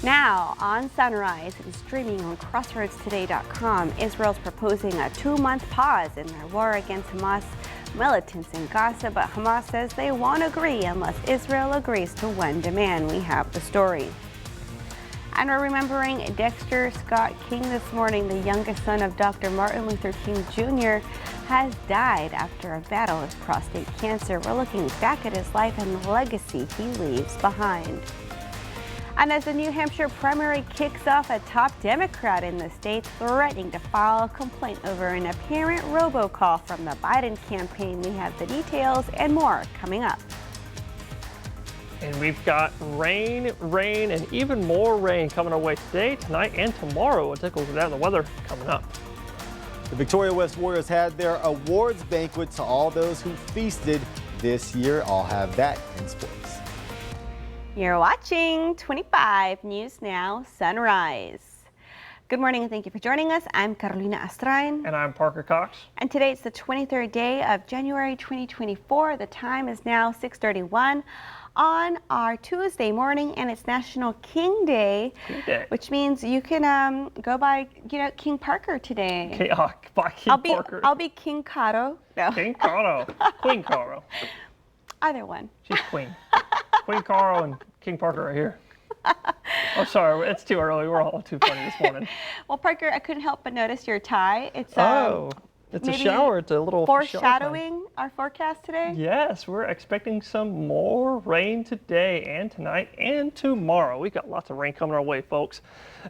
Now, on Sunrise and streaming on CrossroadsToday.com, Israel's proposing a 2-month pause in their war against Hamas militants in Gaza, but Hamas says they won't agree unless Israel agrees to one demand. We have the story. And we're remembering Dexter Scott King this morning. The youngest son of Dr. Martin Luther King Jr. has died after a battle with prostate cancer. We're looking back at his life and the legacy he leaves behind. And as the New Hampshire primary kicks off, a top Democrat in the state threatening to file a complaint over an apparent robocall from the Biden campaign. We have the details and more coming up. And we've got rain, and even more rain coming our way today, tonight, and tomorrow. We'll take a look at that and the weather coming up. The Victoria West Warriors had their awards banquet to all those who feasted this year. I'll have that in sports. You're watching 25 News Now Sunrise. Good morning and thank you for joining us. I'm Carolina Astrain. And I'm Parker Cox. And today it's the 23rd day of January 2024. The time is now 6:31 on our Tuesday morning, and it's National King Day, which means you can go by, King Parker today. Okay, by King Parker. I'll be King Caro. No. King Caro. Queen Caro. Either one. She's Queen. Queen Caro and King Parker right here. Oh, sorry, it's too early. We're all too funny this morning. Well, Parker, I couldn't help but notice your tie. It's it's a shower. It's a little foreshadowing our forecast today. Yes, we're expecting some more rain today and tonight and tomorrow. We've got lots of rain coming our way, folks.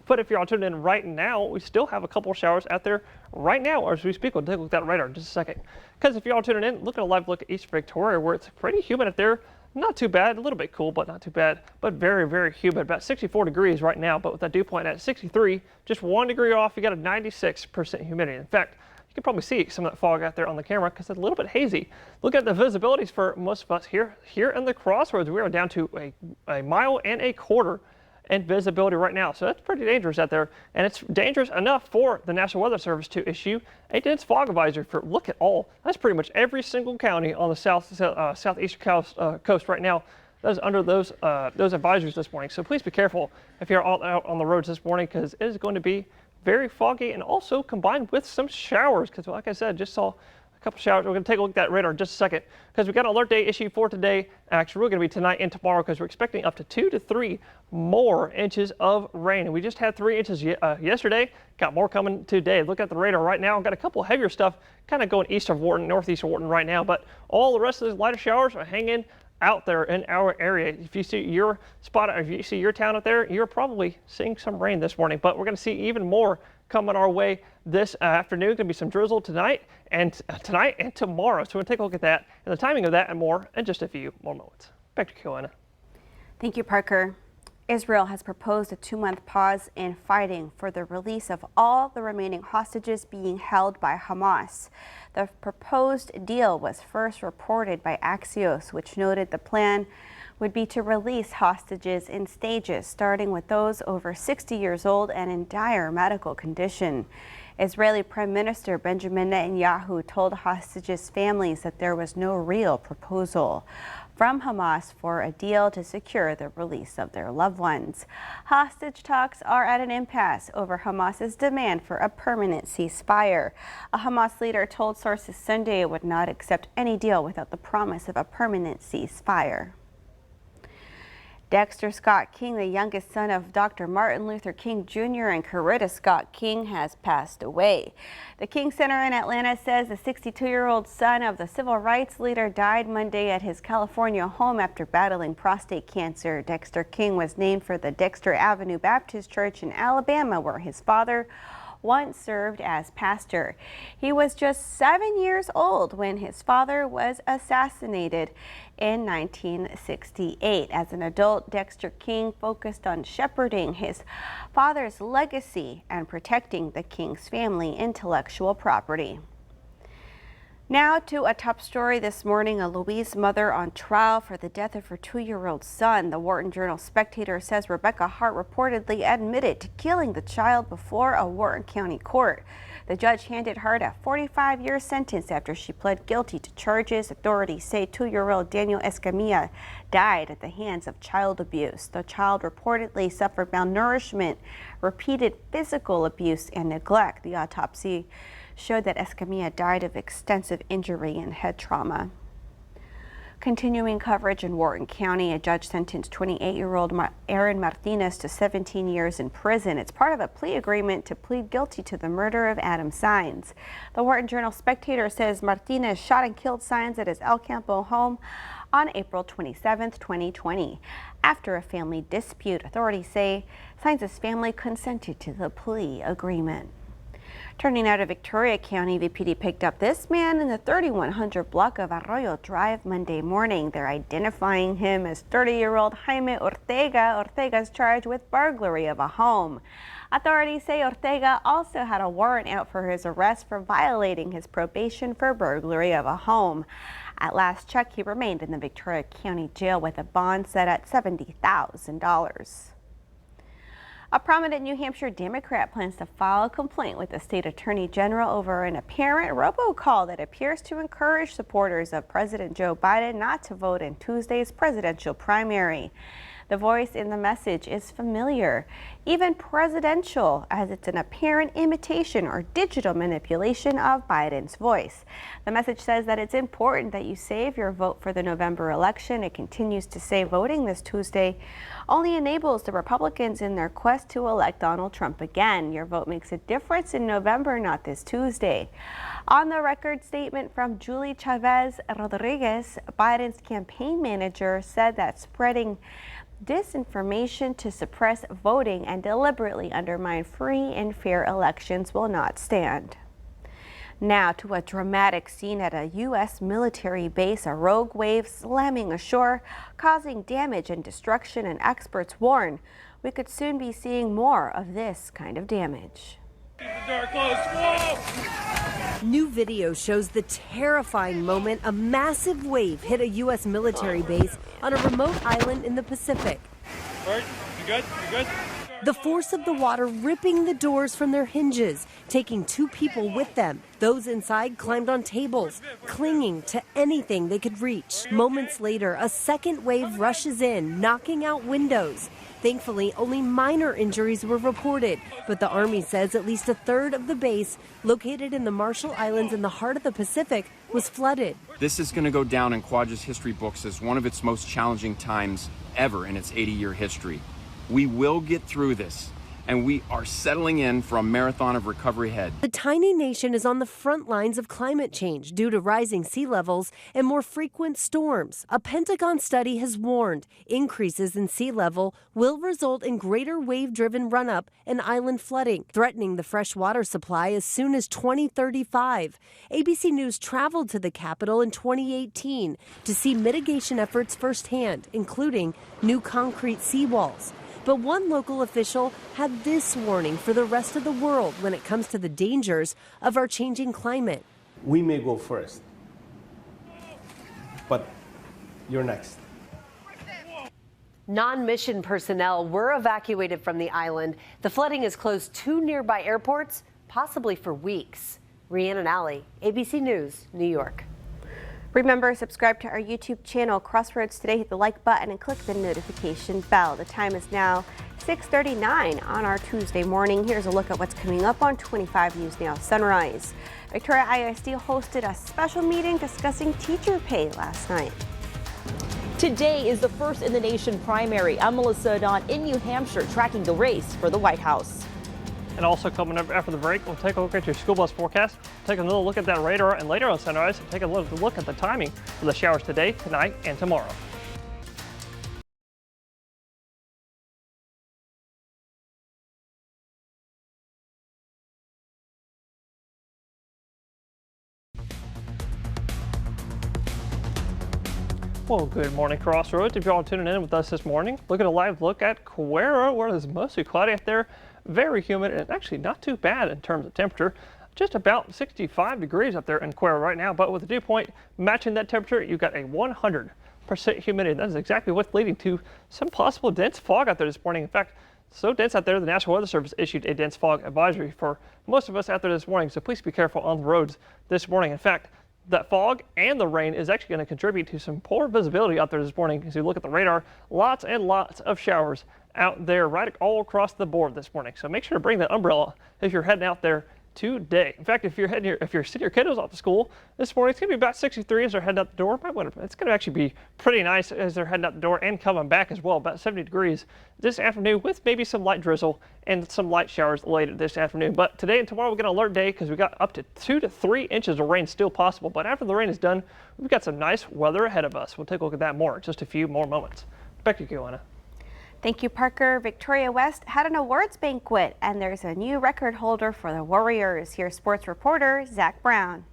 But if you're all tuned in right now, we still have a couple of showers out there right now as we speak. We'll take a look at that radar in just a second. Because if you're all tuning in, look at a live look at East Victoria, where it's pretty humid out there. Not too bad, a little bit cool, but not too bad, but very, very humid. About 64 degrees right now, but with that dew point at 63, just 1 degree off, you got a 96% humidity. In fact, you can probably see some of that fog out there on the camera because it's a little bit hazy. Look at the visibilities for most of us here in the Crossroads. We are down to a mile and a quarter in visibility right now. So that's pretty dangerous out there. And it's dangerous enough for the National Weather Service to issue a dense fog advisory for, look at all, that's pretty much every single county on the southeastern coast right now that is under those advisories this morning. So please be careful if you're out on the roads this morning, because it is going to be very foggy and also combined with some showers, because like I said, just saw a couple showers. We're going to take a look at that radar in just a second, because we've got an alert day issue for today. Actually, we're going to be tonight and tomorrow, because we're expecting up to 2 to 3 more inches of rain. And we just had 3 inches yesterday. Got more coming today. Look at the radar right now. I've got a couple heavier stuff kind of going east of Wharton, northeast of Wharton right now, but all the rest of those lighter showers are hanging out there in our area. If you see your spot, if you see your town out there, you're probably seeing some rain this morning, but we're going to see even more coming our way this afternoon. Going to be some drizzle tonight and tomorrow. So we're going to take a look at that and the timing of that and more in just a few more moments. Back to Carolina. Thank you, Parker. Israel has proposed a 2-month pause in fighting for the release of all the remaining hostages being held by Hamas. The proposed deal was first reported by Axios, which noted the plan would be to release hostages in stages, starting with those over 60 years old and in dire medical condition. Israeli Prime Minister Benjamin Netanyahu told hostages' families that there was no real proposal from Hamas for a deal to secure the release of their loved ones. Hostage talks are at an impasse over Hamas's demand for a permanent ceasefire. A Hamas leader told sources Sunday it would not accept any deal without the promise of a permanent ceasefire. Dexter Scott King, the youngest son of Dr. Martin Luther King Jr. and Coretta Scott King, has passed away. The King Center in Atlanta says the 62-year-old son of the civil rights leader died Monday at his California home after battling prostate cancer. Dexter King was named for the Dexter Avenue Baptist Church in Alabama, where his father once served as pastor. He was just 7 years old when his father was assassinated in 1968. As an adult, Dexter King focused on shepherding his father's legacy and protecting the King's family intellectual property. Now to a top story this morning, a Louise mother on trial for the death of her 2-year-old son. The Wharton Journal-Spectator says Rebecca Hart reportedly admitted to killing the child before a Wharton County court. The judge handed her a 45-year sentence after she pled guilty to charges. Authorities say 2-year-old Daniel Escamilla died at the hands of child abuse. The child reportedly suffered malnourishment, repeated physical abuse, and neglect. The autopsy showed that Escamilla died of extensive injury and head trauma. Continuing coverage in Wharton County, a judge sentenced 28-year-old Aaron Martinez to 17 years in prison. It's part of a plea agreement to plead guilty to the murder of Adam Saenz. The Wharton Journal-Spectator says Martinez shot and killed Saenz at his El Campo home on April 27, 2020. After a family dispute, authorities say Saenz's family consented to the plea agreement. Turning now to Victoria County, VPD picked up this man in the 3100 block of Arroyo Drive Monday morning. They're identifying him as 30-year-old Jaime Ortega. Ortega's charged with burglary of a home. Authorities say Ortega also had a warrant out for his arrest for violating his probation for burglary of a home. At last check, he remained in the Victoria County Jail with a bond set at $70,000. A prominent New Hampshire Democrat plans to file a complaint with the state attorney general over an apparent robocall that appears to encourage supporters of President Joe Biden not to vote in Tuesday's presidential primary. The voice in the message is familiar, even presidential, as it's an apparent imitation or digital manipulation of Biden's voice. The message says that it's important that you save your vote for the November election. It continues to say voting this Tuesday only enables the Republicans in their quest to elect Donald Trump again. Your vote makes a difference in November, not this Tuesday. On the record statement from Julie Chavez Rodriguez, Biden's campaign manager, said that spreading disinformation to suppress voting and deliberately undermine free and fair elections will not stand. Now to a dramatic scene at a U.S. military base, a rogue wave slamming ashore, causing damage and destruction, and experts warn we could soon be seeing more of this kind of damage. Keep the door closed. Whoa! New video shows the terrifying moment a massive wave hit a U.S. military base on a remote island in the Pacific. Bert, you good? You good? The force of the water ripping the doors from their hinges, taking 2 people with them. Those inside climbed on tables, clinging to anything they could reach. Moments later, a second wave rushes in, knocking out windows. Thankfully, only minor injuries were reported, but the Army says at least a third of the base, located in the Marshall Islands in the heart of the Pacific, was flooded. This is going to go down in Quadras history books as one of its most challenging times ever in its 80-year history. We will get through this, and we are settling in for a marathon of recovery ahead. The tiny nation is on the front lines of climate change due to rising sea levels and more frequent storms. A Pentagon study has warned increases in sea level will result in greater wave-driven run-up and island flooding, threatening the fresh water supply as soon as 2035. ABC News traveled to the capital in 2018 to see mitigation efforts firsthand, including new concrete seawalls. But one local official had this warning for the rest of the world when it comes to the dangers of our changing climate. We may go first, but you're next. Non-mission personnel were evacuated from the island. The flooding has closed 2 nearby airports, possibly for weeks. Rhiannon Alley, ABC News, New York. Remember, subscribe to our YouTube channel, Crossroads Today. Hit the like button and click the notification bell. The time is now 6:39 on our Tuesday morning. Here's a look at what's coming up on 25 News Now Sunrise. Victoria ISD hosted a special meeting discussing teacher pay last night. Today is the first in the nation primary. I'm Melissa Don in New Hampshire, tracking the race for the White House. And also coming up after the break, we'll take a look at your school bus forecast, take a little look at that radar, and later on Sunrise, take a look at the timing for the showers today, tonight, and tomorrow. Well, good morning, Crossroads. If y'all are tuning in with us this morning, look at a live look at Cuero, where it's mostly cloudy out there, very humid, and actually not too bad in terms of temperature. Just about 65 degrees up there in Cuero right now, but with the dew point matching that temperature, you've got a 100% humidity. That is exactly what's leading to some possible dense fog out there this morning. In fact, so dense out there, the National Weather Service issued a dense fog advisory for most of us out there this morning, so please be careful on the roads this morning. In fact, that fog and the rain is actually going to contribute to some poor visibility out there this morning. As you look at the radar, lots and lots of showers out there right all across the board this morning. So make sure to bring that umbrella if you're heading out there today. In fact, if you're sending your kiddos off to school this morning, it's going to be about 63 as they're heading out the door. It's going to actually be pretty nice as they're heading out the door and coming back as well, about 70 degrees this afternoon with maybe some light drizzle and some light showers later this afternoon. But today and tomorrow we get an alert day because we got up to 2 to 3 inches of rain still possible. But after the rain is done, we've got some nice weather ahead of us. We'll take a look at that more in just a few more moments. Back to you, Joanna. Thank you, Parker. Victoria West had an awards banquet, and there's a new record holder for the Warriors. Here's sports reporter Zach Brown.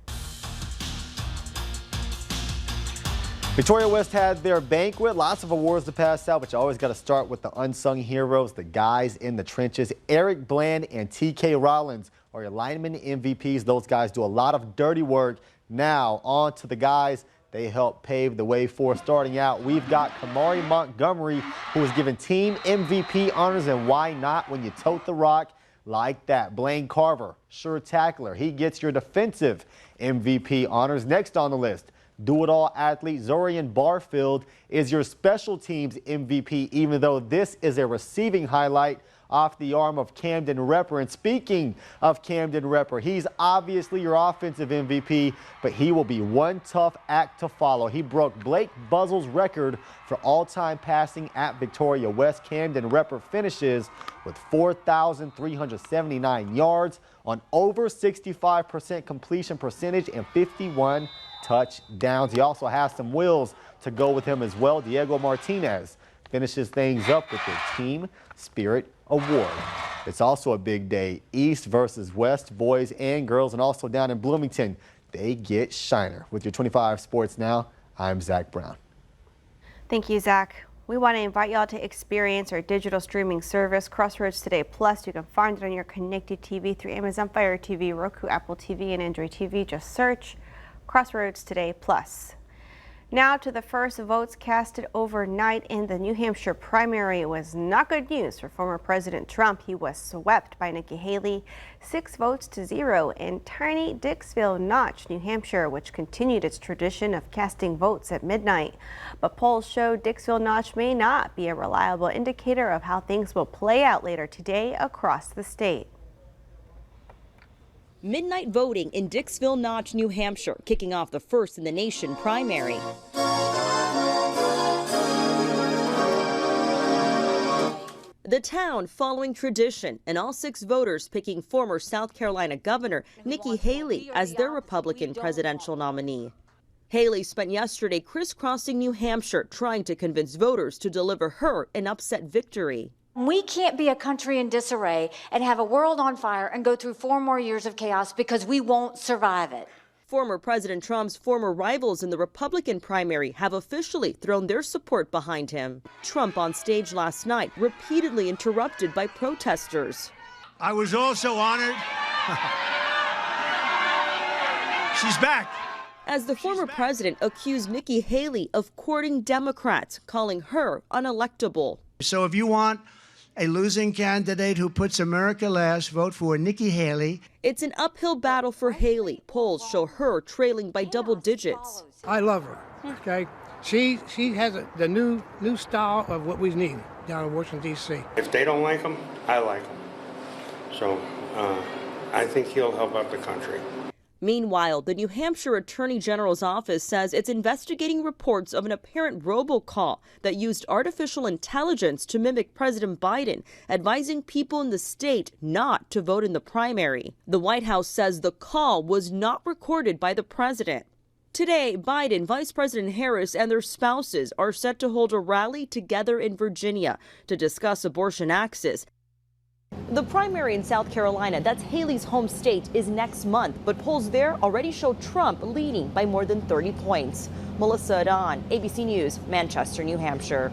Victoria West had their banquet, lots of awards to pass out, but you always got to start with the unsung heroes, the guys in the trenches. Eric Bland and TK Rollins are your lineman MVPs. Those guys do a lot of dirty work. Now on to the guys they helped pave the way for. Starting out, we've got Kamari Montgomery, who was given team MVP honors, and why not when you tote the rock like that. Blaine Carver, sure tackler. He gets your defensive MVP honors. Next on the list, do-it-all athlete Zorian Barfield is your special teams MVP, even though this is a receiving highlight off the arm of Camden Repper. And speaking of Camden Repper, he's obviously your offensive MVP, but he will be one tough act to follow. He broke Blake Buzzle's record for all-time passing at Victoria West. Camden Repper finishes with 4,379 yards on over 65% completion percentage and 51 touchdowns. He also has some wheels to go with him as well. Diego Martinez finishes things up with the Team Spirit Award. It's also a big day. East versus West, boys and girls, and also down in Bloomington, they get Shiner. With your 25 Sports Now, I'm Zach Brown. Thank you, Zach. We want to invite y'all to experience our digital streaming service, Crossroads Today Plus. You can find it on your connected TV through Amazon Fire TV, Roku, Apple TV, and Android TV. Just search Crossroads Today Plus. Now to the first votes casted overnight in the New Hampshire primary. It was not good news for former President Trump. He was swept by Nikki Haley, 6 votes to 0 in tiny Dixville Notch, New Hampshire, which continued its tradition of casting votes at midnight. But polls show Dixville Notch may not be a reliable indicator of how things will play out later today across the state. Midnight voting in Dixville Notch, New Hampshire, kicking off the first in the nation primary. The town following tradition, and all 6 voters picking former South Carolina Governor Nikki Haley as their Republican presidential nominee. Haley spent yesterday crisscrossing New Hampshire trying to convince voters to deliver her an upset victory. We can't be a country in disarray and have a world on fire and go through 4 more years of chaos because we won't survive it. Former President Trump's former rivals in the Republican primary have officially thrown their support behind him. Trump on stage last night, repeatedly interrupted by protesters. I was also honored. She's back. As the former president accused Nikki Haley of courting Democrats, calling her unelectable. So if you want a losing candidate who puts America last, vote for Nikki Haley. It's an uphill battle for Haley. Polls show her trailing by double digits. I love her. Okay, she has the new style of what we need down in Washington, D.C. If they don't like him, I like him. So I think he'll help out the country. Meanwhile, the New Hampshire Attorney General's office says it's investigating reports of an apparent robocall that used artificial intelligence to mimic President Biden, advising people in the state not to vote in the primary. The White House says the call was not recorded by the president. Today, Biden, Vice President Harris, and their spouses are set to hold a rally together in Virginia to discuss abortion access. The primary in South Carolina, that's Haley's home state, is next month, but polls there already show Trump leading by more than 30 points. Melissa Adon, ABC News, Manchester, New Hampshire.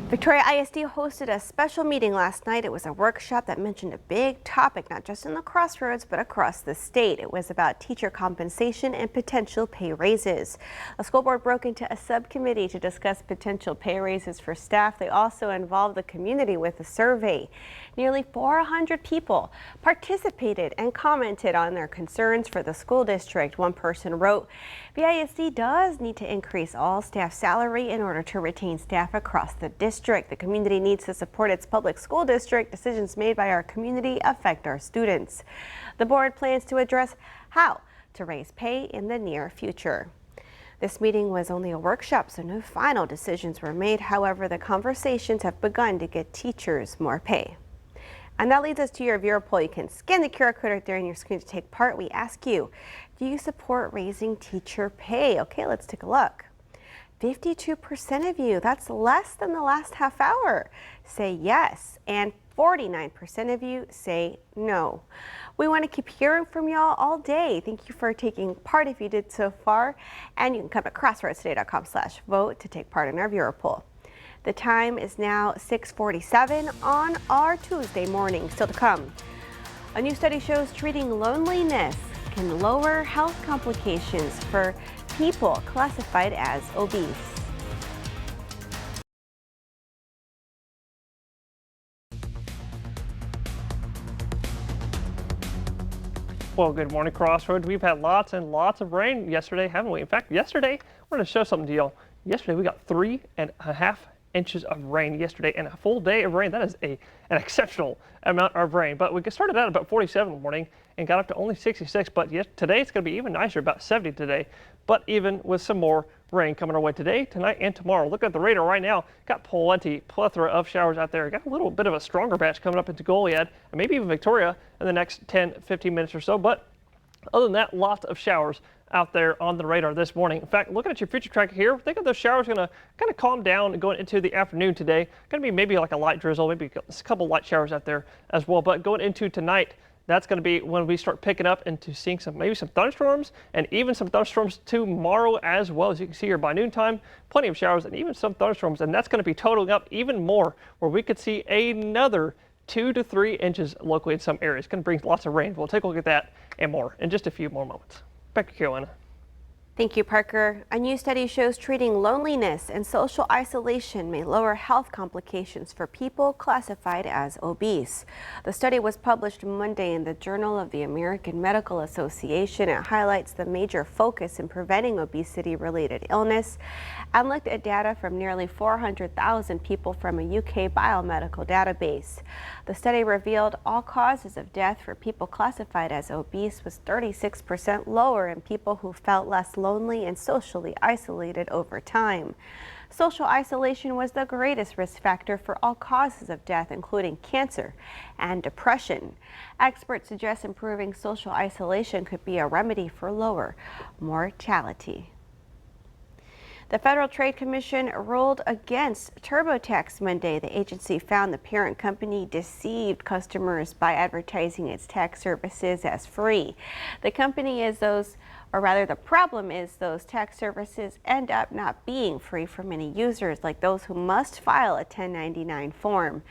Victoria ISD hosted a special meeting last night. It was a workshop that mentioned a big topic, not just in the Crossroads, but across the state. It was about teacher compensation and potential pay raises. The school board broke into a subcommittee to discuss potential pay raises for staff. They also involved the community with a survey. Nearly 400 people participated and commented on their concerns for the school district. One person wrote, "VISD does need to increase all staff salary in order to retain staff across the district. The community needs to support its public school district. Decisions made by our community affect our students." The board plans to address how to raise pay in the near future. This meeting was only a workshop, so no final decisions were made. However, the conversations have begun to get teachers more pay. And that leads us to your viewer poll. You can scan the QR code right there on your screen to take part. We ask you, do you support raising teacher pay? Okay, let's take a look. 52% of you, that's less than the last half hour, say yes, and 49% of you say no. We want to keep hearing from y'all all day. Thank you for taking part if you did so far, and you can come to crossroadstoday.com/vote to take part in our viewer poll. The time is now 6:47 on our Tuesday morning. Still to come, a new study shows treating loneliness can lower health complications for people classified as obese. Well, good morning, Crossroads. We've had lots and lots of rain yesterday, haven't we? In fact, yesterday, we're going to show something to y'all. Yesterday, we got 3.5 inches of rain yesterday, and a full day of rain. That is an exceptional amount of rain. But we started out about 47 in the morning and got up to only 66. But today it's going to be even nicer, about 70 today. But even with some more rain coming our way today, tonight, and tomorrow. Look at the radar right now. Got plethora of showers out there. Got a little bit of a stronger batch coming up into Goliad and maybe even Victoria in the next 10-15 minutes or so. But other than that, lots of showers out there on the radar this morning. In fact, looking at your future tracker here, think of those showers going to kind of calm down going into the afternoon today. Going to be maybe like a light drizzle, maybe a couple light showers out there as well. But going into tonight, that's going to be when we start picking up into seeing maybe some thunderstorms, and even some thunderstorms tomorrow as well. As you can see here by noontime, plenty of showers and even some thunderstorms, and that's going to be totaling up even more, where we could see another 2 to 3 inches locally in some areas. Going to bring lots of rain. We'll take a look at that and more in just a few more moments. Back to Carolina. Thank you, Parker. A new study shows treating loneliness and social isolation may lower health complications for people classified as obese. The study was published Monday in the Journal of the American Medical Association. It highlights the major focus in preventing obesity-related illness and looked at data from nearly 400,000 people from a UK biomedical database. The study revealed all causes of death for people classified as obese was 36% lower in people who felt less lonely and socially isolated over time. Social isolation was the greatest risk factor for all causes of death, including cancer and depression. Experts suggest improving social isolation could be a remedy for lower mortality. The Federal Trade Commission ruled against TurboTax Monday. The agency found the parent company deceived customers by advertising its tax services as free. The problem is those tax services end up not being free for many users, like those who must file a 1099 form.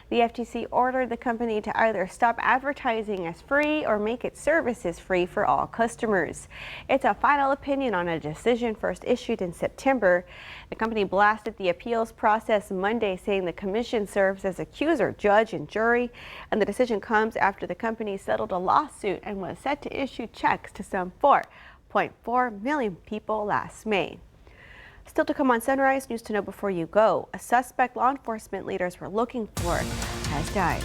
The FTC ordered the company to either stop advertising as free or make its services free for all customers. It's a final opinion on a decision first issued in September. The company blasted the appeals process Monday, saying the commission serves as accuser, judge, and jury, and the decision comes after the company settled a lawsuit and was set to issue checks to some 4.4 million people last May. Still to come on Sunrise, news to know before you go. A suspect law enforcement leaders were looking for has died.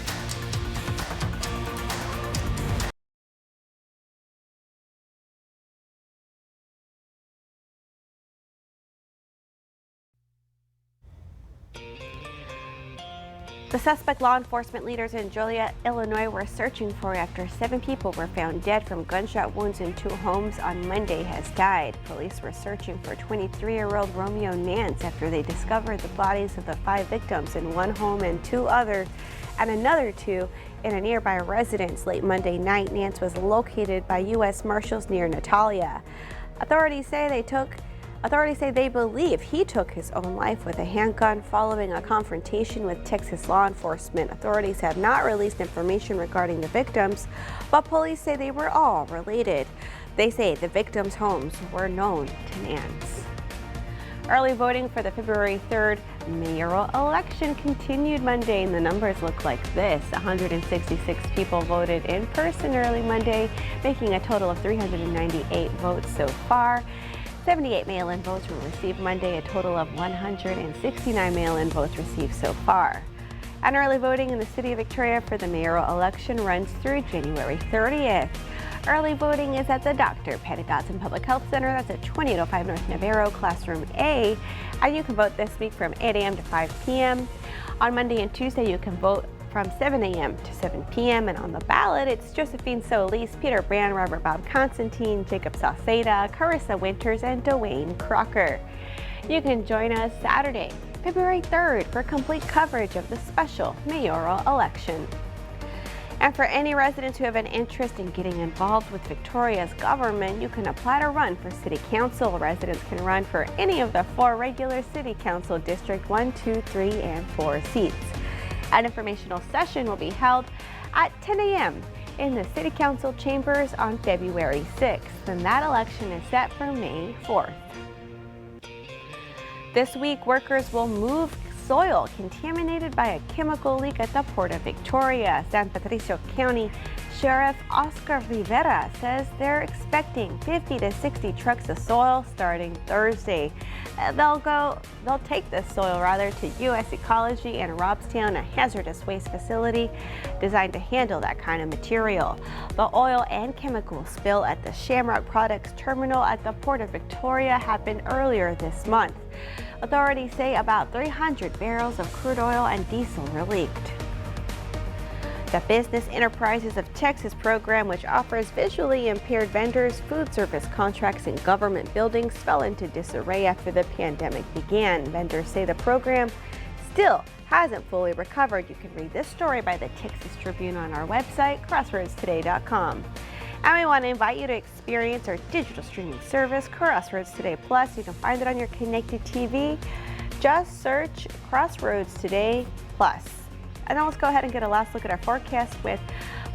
The suspect law enforcement leaders in Joliet, Illinois were searching for after 7 people were found dead from gunshot wounds in 2 homes on Monday has died. Police were searching for 23-year-old Romeo Nance after they discovered the bodies of the 5 victims in one home and another 2 in a nearby residence. Late Monday night, Nance was located by U.S. Marshals near Natalia. Authorities say they took Authorities say they believe he took his own life with a handgun following a confrontation with Texas law enforcement. Authorities have not released information regarding the victims, but police say they were all related. They say the victims' homes were known to Nance. Early voting for the February 3rd mayoral election continued Monday, and the numbers look like this. 166 people voted in person early Monday, making a total of 398 votes so far. 78 mail-in votes were received Monday, a total of 169 mail-in votes received so far. And early voting in the city of Victoria for the mayoral election runs through January 30th. Early voting is at the Dr. Patty Dodson Public Health Center. That's at 2805 North Navarro, Classroom A. And you can vote this week from 8 a.m. to 5 p.m. On Monday and Tuesday, you can vote from 7 a.m. to 7 p.m. And on the ballot, it's Josephine Solis, Peter Brand, Robert Bob Constantine, Jacob Sauceda, Carissa Winters, and Dwayne Crocker. You can join us Saturday, February 3rd for complete coverage of the special mayoral election. And for any residents who have an interest in getting involved with Victoria's government, you can apply to run for City Council. Residents can run for any of the 4 regular City Council District 1, 2, 3, and 4 seats. An informational session will be held at 10 a.m. in the City Council chambers on February 6th, and that election is set for May 4th. This week, workers will move soil contaminated by a chemical leak at the Port of Victoria. San Patricio County Sheriff Oscar Rivera says they're expecting 50 to 60 trucks of soil starting Thursday. They'll take this soil to U.S. Ecology and Robstown, a hazardous waste facility designed to handle that kind of material. The oil and chemical spill at the Shamrock Products Terminal at the Port of Victoria happened earlier this month. Authorities say about 300 barrels of crude oil and diesel were leaked. The Business Enterprises of Texas program, which offers visually impaired vendors food service contracts in government buildings, fell into disarray after the pandemic began. Vendors say the program still hasn't fully recovered. You can read this story by the Texas Tribune on our website, crossroadstoday.com. And we want to invite you to experience our digital streaming service, Crossroads Today Plus. You can find it on your connected TV. Just search Crossroads Today Plus. And then let's go ahead and get a last look at our forecast with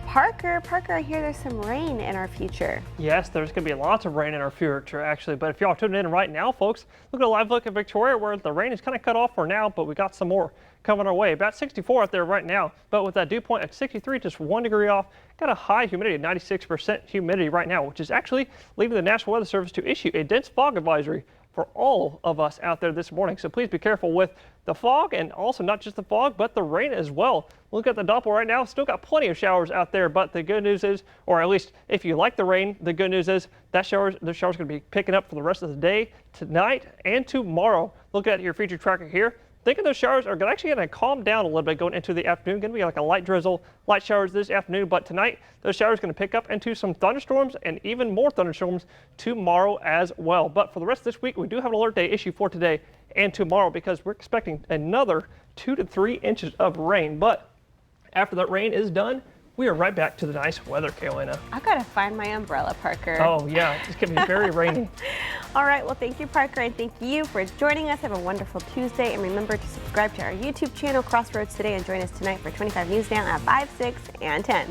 Parker. Parker, I hear there's some rain in our future. Yes, there's going to be lots of rain in our future, actually. But if y'all tuning in right now, folks, look at a live look at Victoria where the rain is kind of cut off for now, but we got some more coming our way. About 64 out there right now, but with that dew point at 63, just 1 degree off. Got a high humidity, 96% humidity right now, which is actually leaving the National Weather Service to issue a dense fog advisory for all of us out there this morning. So please be careful with the fog, and also not just the fog, but the rain as well. Look at the Doppler right now. Still got plenty of showers out there, but the good news is, or at least if you like the rain, the good news is that the shower's going to be picking up for the rest of the day, tonight, and tomorrow. Look at your feature tracker here. Thinking those showers are actually going to calm down a little bit going into the afternoon. Going to be like a light drizzle, light showers this afternoon, but tonight those showers are going to pick up into some thunderstorms and even more thunderstorms tomorrow as well. But for the rest of this week, we do have an alert day issue for today and tomorrow because we're expecting another 2 to 3 inches of rain. But after that rain is done, we are right back to the nice weather, Carolina. I've got to find my umbrella, Parker. Oh, yeah. It's going to be very rainy. All right. Well, thank you, Parker, and thank you for joining us. Have a wonderful Tuesday. And remember to subscribe to our YouTube channel, Crossroads Today, and join us tonight for 25 News Now at 5, 6, and 10.